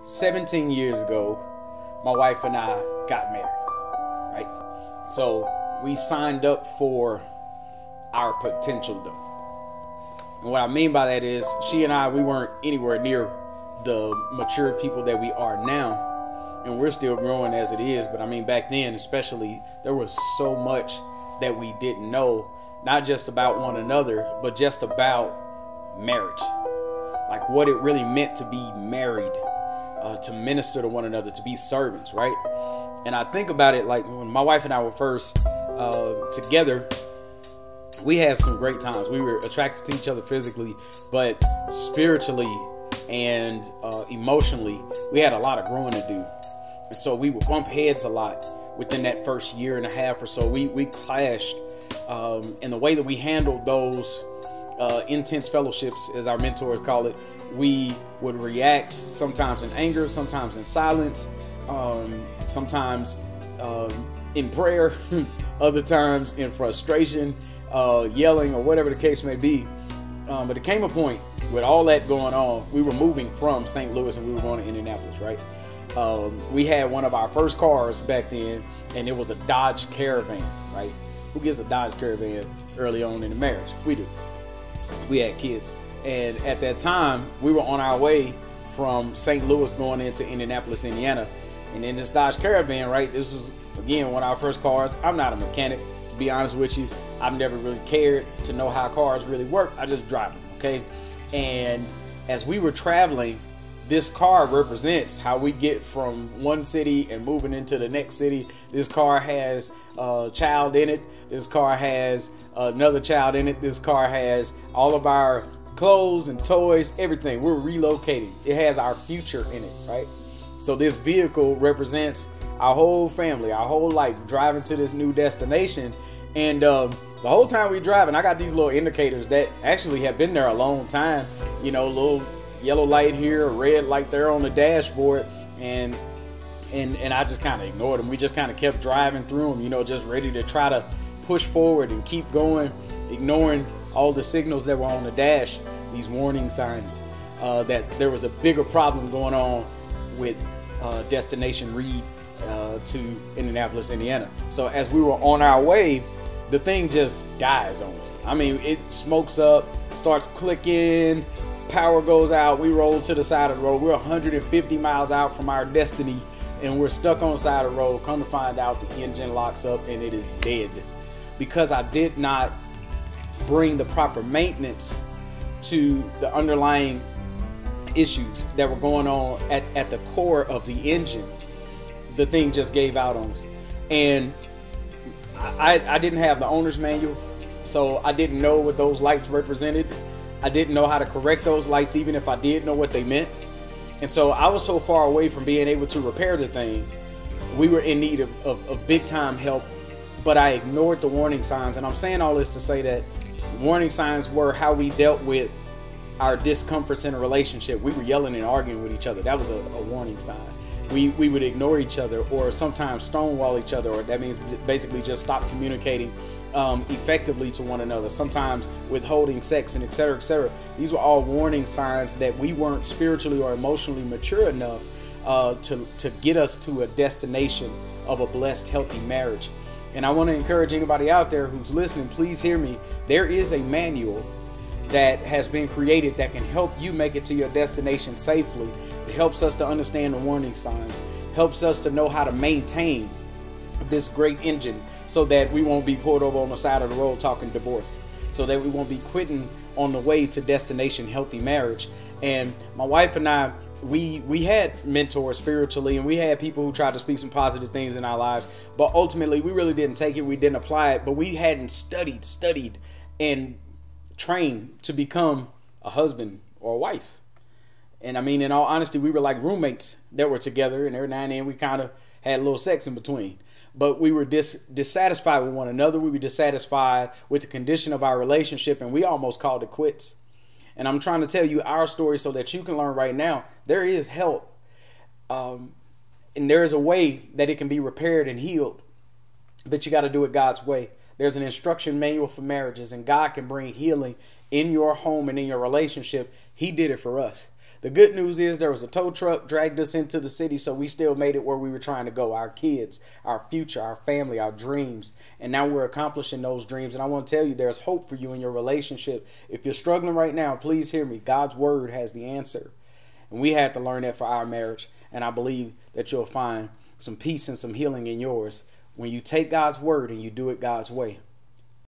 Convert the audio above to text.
17 years ago, my wife and I got married, right? So we signed up for our potential though. And what I mean by that is she and I, we weren't anywhere near the mature people that we are now. And we're still growing as it is. But I mean, back then, especially, there was so much that we didn't know, not just about one another, but just about marriage. Like what it really meant to be married, to minister to one another, to be servants, right? And I think about it like when my wife and I were first together, we had some great times. We were attracted to each other physically, but spiritually and emotionally, we had a lot of growing to do. And so we would bump heads a lot within that first year and a half or so. We clashed. And the way that we handled those intense fellowships, as our mentors call it, we would react sometimes in anger, sometimes in silence, sometimes in prayer, other times in frustration, yelling, or whatever the case may be. But it came a point with all that going on, we were moving from St. Louis and we were going to Indianapolis, right? We had one of our first cars back then, and it was a Dodge Caravan, right? Who gets a Dodge Caravan early on in the marriage? We do. We had kids. And at that time, we were on our way from St. Louis going into Indianapolis, Indiana. And in this Dodge Caravan, right, this was, again, one of our first cars. I'm not a mechanic, to be honest with you. I've never really cared to know how cars really work. I just drive them, okay? And as we were traveling, this car represents how we get from one city and moving into the next city. This car has a child in it. This car has another child in it. This car has all of our clothes and toys, everything. We're relocating. It has our future in it, right? So this vehicle represents our whole family, our whole life, driving to this new destination. And the whole time we're driving, I got these little indicators that actually have been there a long time. You know, little yellow light here, a red light there on the dashboard, and I just kind of ignored them. We just kind of kept driving through them, you know, just ready to try to push forward and keep going, ignoring all the signals that were on the dash, these warning signs that there was a bigger problem going on with destination Reed to Indianapolis, Indiana. So as we were on our way, the thing just dies on us. I mean, it smokes up, starts clicking, power goes out, we roll to the side of the road. We're 150 miles out from our destiny, and we're stuck on the side of the road. Come to find out, the engine locks up and it is dead because I did not bring the proper maintenance to the underlying issues that were going on at the core of the engine. The thing just gave out on us, and I didn't have the owner's manual, so I didn't know what those lights represented. I didn't know how to correct those lights, even if I did know what they meant. And so I was so far away from being able to repair the thing. We were in need of big time help, but I ignored the warning signs. And I'm saying all this to say that warning signs were how we dealt with our discomforts in a relationship. We were yelling and arguing with each other. That was a warning sign. We would ignore each other, or sometimes stonewall each other, or that means basically just stop communicating effectively to one another, sometimes withholding sex, and etc., etc. These were all warning signs that we weren't spiritually or emotionally mature enough to get us to a destination of a blessed, healthy marriage. And I want to encourage anybody out there who's listening, please hear me. There is a manual that has been created that can help you make it to your destination safely. It helps us to understand the warning signs, helps us to know how to maintain this great engine so that we won't be pulled over on the side of the road talking divorce, so that we won't be quitting on the way to destination healthy marriage. And my wife and I, we had mentors spiritually, and we had people who tried to speak some positive things in our lives, but ultimately we really didn't take it, we didn't apply it. But we hadn't studied and trained to become a husband or a wife. And I mean, in all honesty, we were like roommates that were together, and every now and then we kind of had a little sex in between. But we were dissatisfied with one another. We were dissatisfied with the condition of our relationship, and we almost called it quits. And I'm trying to tell you our story so that you can learn right now. There is help. And there is a way that it can be repaired and healed. But you got to do it God's way. There's an instruction manual for marriages, and God can bring healing in your home and in your relationship. He did it for us. The good news is there was a tow truck dragged us into the city, so we still made it where we were trying to go. Our kids, our future, our family, our dreams. And now we're accomplishing those dreams. And I want to tell you, there's hope for you in your relationship. If you're struggling right now, please hear me. God's word has the answer. And we had to learn that for our marriage. And I believe that you'll find some peace and some healing in yours when you take God's word and you do it God's way.